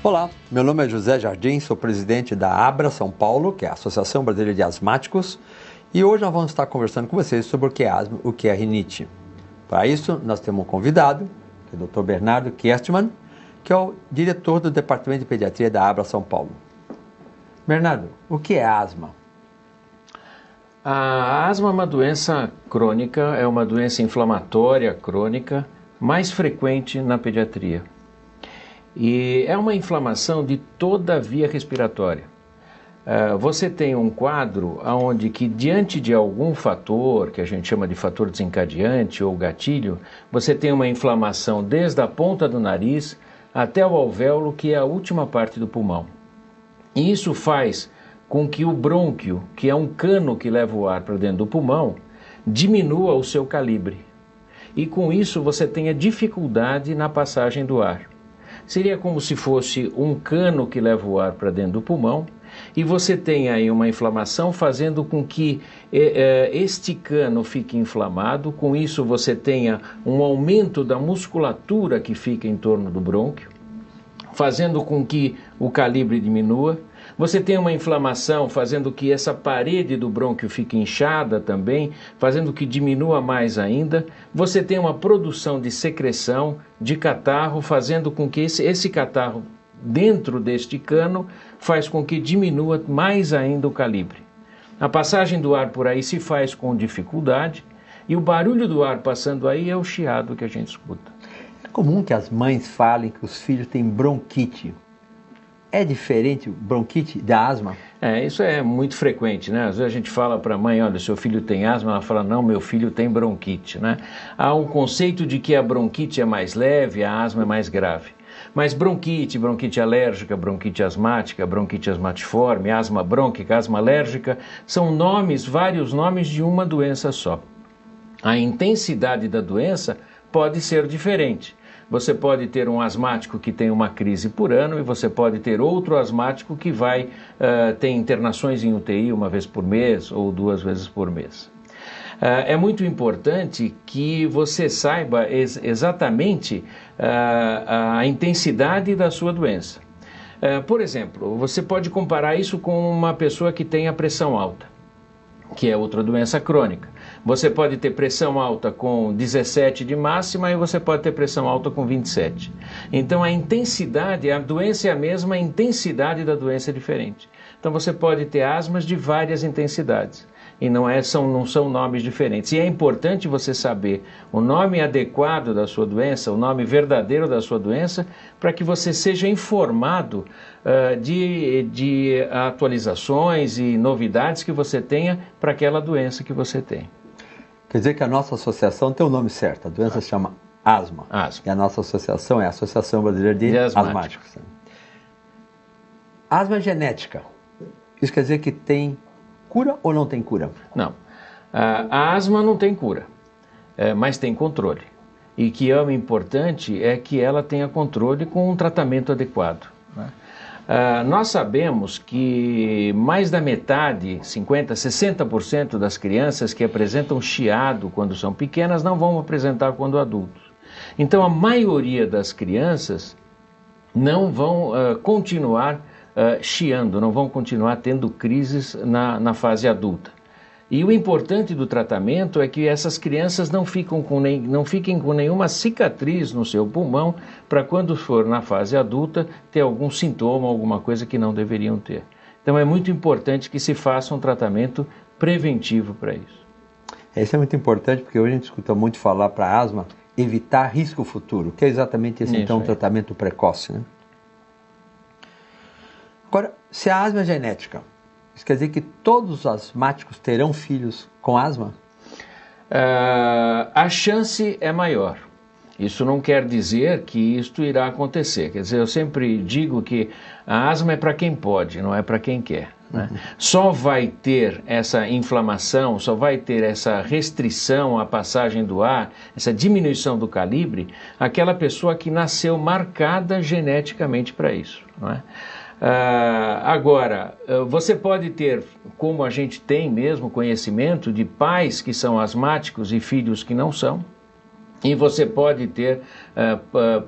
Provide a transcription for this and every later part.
Olá, meu nome é José Jardim, sou presidente da ABRA São Paulo, que é a Associação Brasileira de Asmáticos, e hoje nós vamos estar conversando com vocês sobre o que é asma, o que é rinite. Para isso, nós temos um convidado, que é o Dr. Bernardo Kerstmann, que é o diretor do Departamento de Pediatria da ABRA São Paulo. Bernardo, o que é asma? A asma é uma doença crônica, é uma doença inflamatória crônica, mais frequente na pediatria. E é uma inflamação de toda a via respiratória. Você tem um quadro onde que diante de algum fator, que a gente chama de fator desencadeante ou gatilho, você tem uma inflamação desde a ponta do nariz até o alvéolo, que é a última parte do pulmão. E isso faz com que o brônquio, que é um cano que leva o ar para dentro do pulmão, diminua o seu calibre. E com isso você tenha dificuldade na passagem do ar. Seria como se fosse um cano que leva o ar para dentro do pulmão e você tem aí uma inflamação fazendo com que este cano fique inflamado. Com isso você tenha um aumento da musculatura que fica em torno do brônquio, fazendo com que o calibre diminua. Você tem uma inflamação fazendo que essa parede do brônquio fique inchada também, fazendo que diminua mais ainda. Você tem uma produção de secreção, de catarro, fazendo com que esse catarro dentro deste cano faz com que diminua mais ainda o calibre. A passagem do ar por aí se faz com dificuldade e o barulho do ar passando aí é o chiado que a gente escuta. É comum que as mães falem que os filhos têm bronquite. É diferente bronquite da asma? Isso é muito frequente, né? Às vezes a gente fala para a mãe, olha, seu filho tem asma, ela fala, não, meu filho tem bronquite, né? Há um conceito de que a bronquite é mais leve, a asma é mais grave. Mas bronquite, bronquite alérgica, bronquite asmática, bronquite asmatiforme, asma brônquica, asma alérgica, são nomes, vários nomes de uma doença só. A intensidade da doença pode ser diferente. Você pode ter um asmático que tem uma crise por ano e você pode ter outro asmático que vai ter internações em UTI uma vez por mês ou 2 vezes por mês. É muito importante que você saiba exatamente a intensidade da sua doença. Por exemplo, você pode comparar isso com uma pessoa que tem a pressão alta, que é outra doença crônica. Você pode ter pressão alta com 17 de máxima e você pode ter pressão alta com 27. Então a intensidade, a doença é a mesma, a intensidade da doença é diferente. Então você pode ter asmas de várias intensidades e não são nomes diferentes. E é importante você saber o nome adequado da sua doença, o nome verdadeiro da sua doença, para que você seja informado de atualizações e novidades que você tenha para aquela doença que você tem. Quer dizer que a nossa associação tem o nome certo, a doença se chama asma. E a nossa associação é a Associação Brasileira de Asmáticos. Asma genética. Isso quer dizer que tem cura ou não tem cura? Não. A asma não tem cura, mas tem controle. E que é o importante é que ela tenha controle com um tratamento adequado, né? Nós sabemos que mais da metade, 50%, 60% das crianças que apresentam chiado quando são pequenas não vão apresentar quando adultos. Então a maioria das crianças não vão continuar chiando, não vão continuar tendo crises na fase adulta. E o importante do tratamento é que essas crianças não fiquem com nenhuma cicatriz no seu pulmão para quando for na fase adulta ter algum sintoma, alguma coisa que não deveriam ter. Então é muito importante que se faça um tratamento preventivo para isso. Isso é muito importante porque hoje a gente escuta muito falar para asma evitar risco futuro, que é exatamente esse então tratamento precoce, né? Agora, se a asma é genética, isso quer dizer que todos os asmáticos terão filhos com asma? A chance é maior. Isso não quer dizer que isto irá acontecer. Quer dizer, eu sempre digo que a asma é para quem pode, não é para quem quer, né? Só vai ter essa inflamação, só vai ter essa restrição à passagem do ar, essa diminuição do calibre, aquela pessoa que nasceu marcada geneticamente para isso, não é? Agora, você pode ter, como a gente tem mesmo conhecimento de pais que são asmáticos e filhos que não são. E você pode ter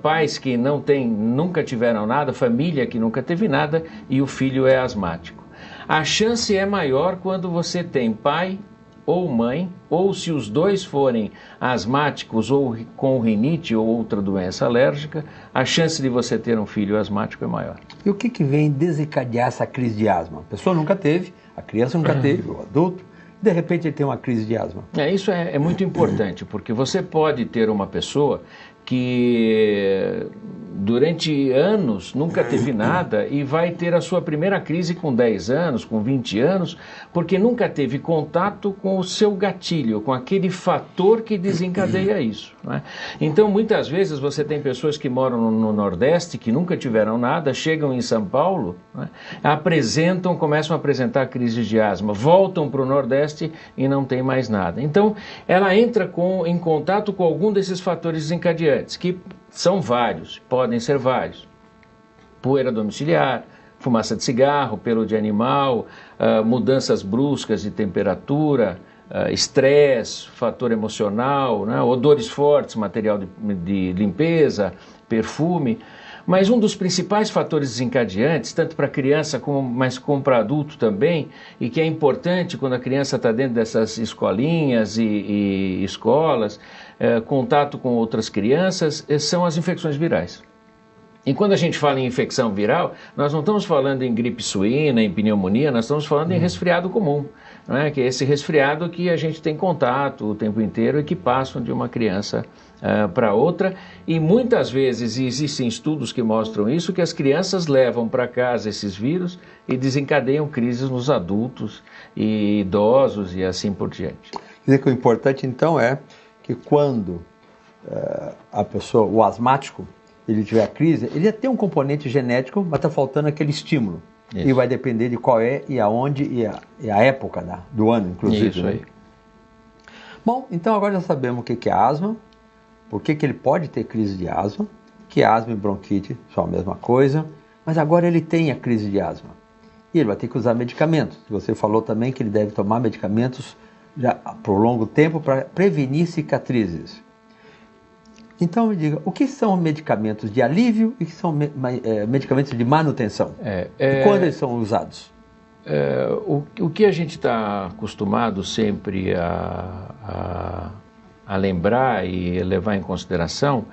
pais que nunca tiveram nada, família que nunca teve nada e o filho é asmático. A chance é maior quando você tem pai ou mãe, ou se os dois forem asmáticos ou com rinite ou outra doença alérgica, a chance de você ter um filho asmático é maior. E o que vem desencadear essa crise de asma? A pessoa nunca teve, a criança nunca teve, o adulto, de repente ele tem uma crise de asma. Isso é muito importante, porque você pode ter uma pessoa que durante anos nunca teve nada e vai ter a sua primeira crise com 10 anos, com 20 anos, porque nunca teve contato com o seu gatilho, com aquele fator que desencadeia isso, né? Então, muitas vezes você tem pessoas que moram no Nordeste, que nunca tiveram nada, chegam em São Paulo, né, começam a apresentar crises de asma, voltam para o Nordeste e não tem mais nada. Então, ela entra em contato com algum desses fatores desencadeantes, que são vários, podem ser vários. Poeira domiciliar, fumaça de cigarro, pelo de animal, mudanças bruscas de temperatura, estresse, fator emocional, né, odores fortes, material de limpeza, perfume. Mas um dos principais fatores desencadeantes, tanto para criança mas como para adulto também, e que é importante quando a criança está dentro dessas escolinhas e escolas, contato com outras crianças, são as infecções virais. E quando a gente fala em infecção viral, nós não estamos falando em gripe suína, em pneumonia, nós estamos falando em resfriado comum, né? Que é esse resfriado que a gente tem contato o tempo inteiro e que passam de uma criança para outra. E muitas vezes existem estudos que mostram isso, que as crianças levam para casa esses vírus e desencadeiam crises nos adultos e idosos e assim por diante. Quer dizer que o importante então é que quando a pessoa, o asmático, ele tiver a crise, ele ia ter um componente genético, mas está faltando aquele estímulo. Isso. E vai depender de qual é e aonde e a época do ano, inclusive. Isso aí. Né? Bom, então agora já sabemos o que é asma, por que ele pode ter crise de asma, que asma e bronquite são a mesma coisa, mas agora ele tem a crise de asma. E ele vai ter que usar medicamentos. Você falou também que ele deve tomar medicamentos já por longo tempo para prevenir cicatrizes. Então me diga, o que são medicamentos de alívio e o que são medicamentos de manutenção? E quando eles são usados? O que a gente está acostumado sempre a lembrar e levar em consideração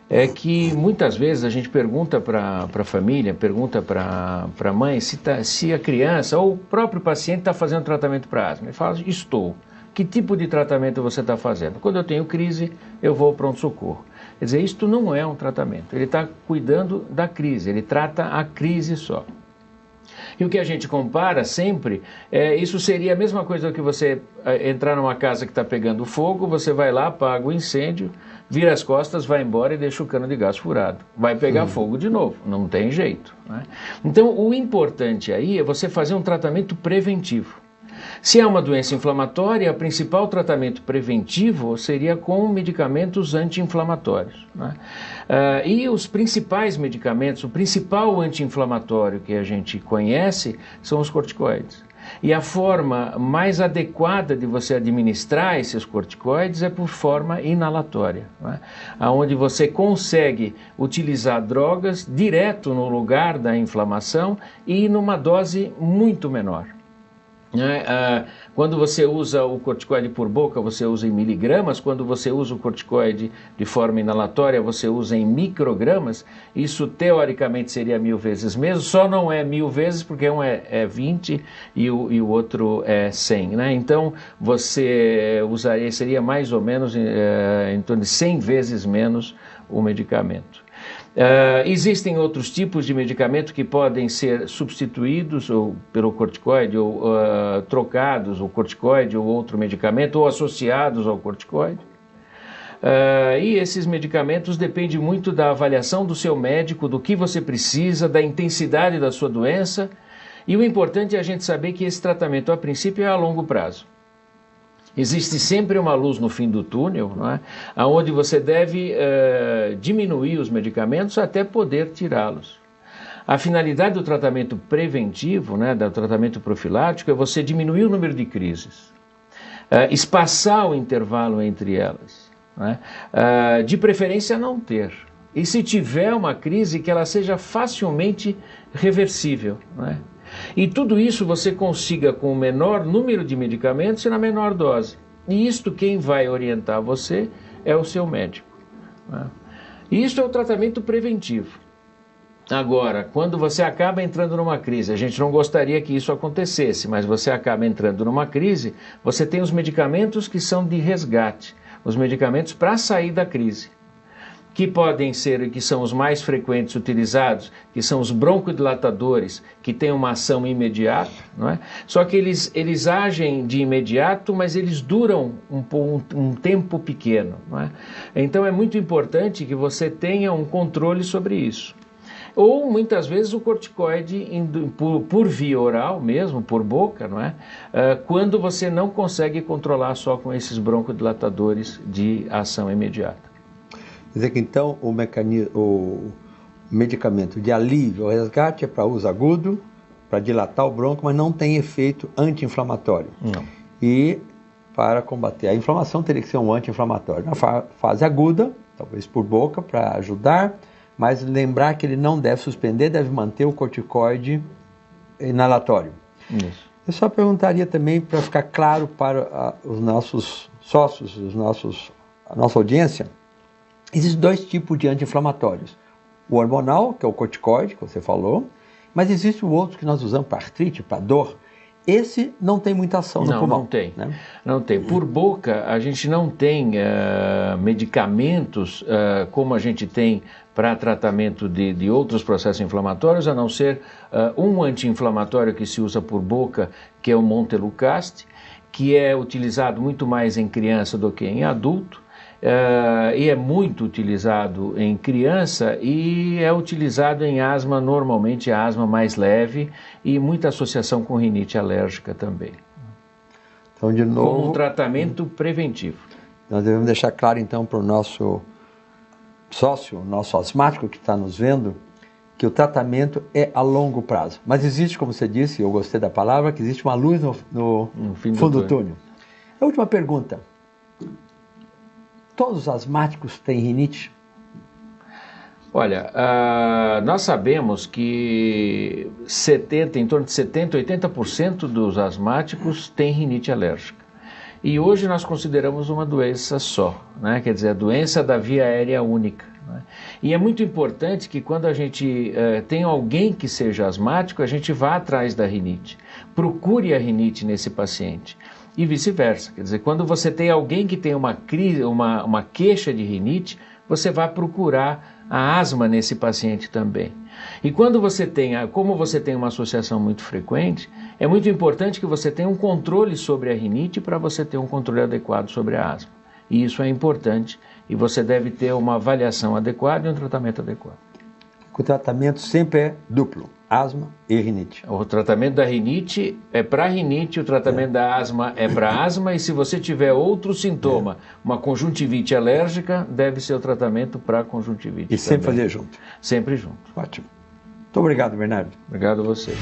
é que muitas vezes a gente pergunta para a família, pergunta para a mãe se a criança ou o próprio paciente está fazendo tratamento para asma. Ele fala, estou. Que tipo de tratamento você está fazendo? Quando eu tenho crise, eu vou ao pronto-socorro. Quer dizer, isto não é um tratamento, ele está cuidando da crise, ele trata a crise só. E o que a gente compara sempre, isso seria a mesma coisa que você entrar numa casa que está pegando fogo, você vai lá, apaga o incêndio, vira as costas, vai embora e deixa o cano de gás furado. Vai pegar fogo de novo, não tem jeito, né? Então, o importante aí é você fazer um tratamento preventivo. Se é uma doença inflamatória, o principal tratamento preventivo seria com medicamentos anti-inflamatórios, né? E os principais medicamentos, o principal anti-inflamatório que a gente conhece são os corticoides. E a forma mais adequada de você administrar esses corticoides é por forma inalatória, né? Onde você consegue utilizar drogas direto no lugar da inflamação e numa dose muito menor. Quando você usa o corticoide por boca, você usa em miligramas. Quando você usa o corticoide de forma inalatória, você usa em microgramas. Isso teoricamente seria 1000 vezes mesmo, só não é 1000 vezes porque um é 20 e o outro é 100, né? Então você usaria, seria mais ou menos em torno de 100 vezes menos o medicamento. Existem outros tipos de medicamento que podem ser substituídos pelo corticoide, ou trocados, o corticoide ou outro medicamento, ou associados ao corticoide. E esses medicamentos dependem muito da avaliação do seu médico, do que você precisa, da intensidade da sua doença. E o importante é a gente saber que esse tratamento, a princípio, é a longo prazo. Existe sempre uma luz no fim do túnel, não é? Onde você deve diminuir os medicamentos até poder tirá-los. A finalidade do tratamento preventivo, né, do tratamento profilático, é você diminuir o número de crises, espaçar o intervalo entre elas, né? De preferência não ter. E se tiver uma crise, que ela seja facilmente reversível, né? E tudo isso você consiga com o menor número de medicamentos e na menor dose. E isto quem vai orientar você é o seu médico, né? E isso é o tratamento preventivo. Agora, quando você acaba entrando numa crise, a gente não gostaria que isso acontecesse, mas você acaba entrando numa crise, você tem os medicamentos que são de resgate, os medicamentos para sair da crise, que podem ser, que são os mais frequentes utilizados, que são os broncodilatadores, que têm uma ação imediata, não é? Só que eles agem de imediato, mas eles duram um tempo pequeno, não é? Então é muito importante que você tenha um controle sobre isso. Ou muitas vezes o corticoide por via oral mesmo, por boca, não é? Quando você não consegue controlar só com esses broncodilatadores de ação imediata. Quer dizer que então o medicamento de alívio ou resgate é para uso agudo, para dilatar o bronco, mas não tem efeito anti-inflamatório. Não. E para combater a inflamação teria que ser um anti-inflamatório. Na fase aguda, talvez por boca, para ajudar, mas lembrar que ele não deve suspender, deve manter o corticoide inalatório. Isso. Eu só perguntaria também, para ficar claro para os nossos sócios, a nossa audiência, existem dois tipos de anti-inflamatórios. O hormonal, que é o corticoide, que você falou, mas existe o outro que nós usamos para artrite, para dor. Esse não tem muita ação no pulmão. Não tem. Né? Não tem. Por boca, a gente não tem medicamentos como a gente tem para tratamento de outros processos inflamatórios, a não ser um anti-inflamatório que se usa por boca, que é o Montelukast, que é utilizado muito mais em criança do que em adulto. E é muito utilizado em criança e é utilizado em asma, normalmente a asma mais leve e muita associação com rinite alérgica também. Então, de novo, como um tratamento preventivo. Nós devemos deixar claro então para o nosso sócio, nosso asmático que está nos vendo, que o tratamento é a longo prazo. Mas existe, como você disse, eu gostei da palavra, que existe uma luz no fundo do túnel. A última pergunta. Todos os asmáticos têm rinite? Olha, nós sabemos que em torno de 70%, 80% dos asmáticos têm rinite alérgica. E hoje nós consideramos uma doença só, né? Quer dizer, a doença da via aérea única. Né? E é muito importante que quando a gente tem alguém que seja asmático, a gente vá atrás da rinite. Procure a rinite nesse paciente. E vice-versa, quer dizer, quando você tem alguém que tem uma queixa de rinite, você vai procurar a asma nesse paciente também. E quando como você tem uma associação muito frequente, é muito importante que você tenha um controle sobre a rinite para você ter um controle adequado sobre a asma. E isso é importante e você deve ter uma avaliação adequada e um tratamento adequado. O tratamento sempre é duplo. Asma e rinite. O tratamento da rinite é para rinite, o tratamento da asma é para asma, e se você tiver outro sintoma, uma conjuntivite alérgica, deve ser o tratamento para conjuntivite. E sempre fazer junto. Sempre junto. Ótimo. Muito obrigado, Bernardo. Obrigado a você.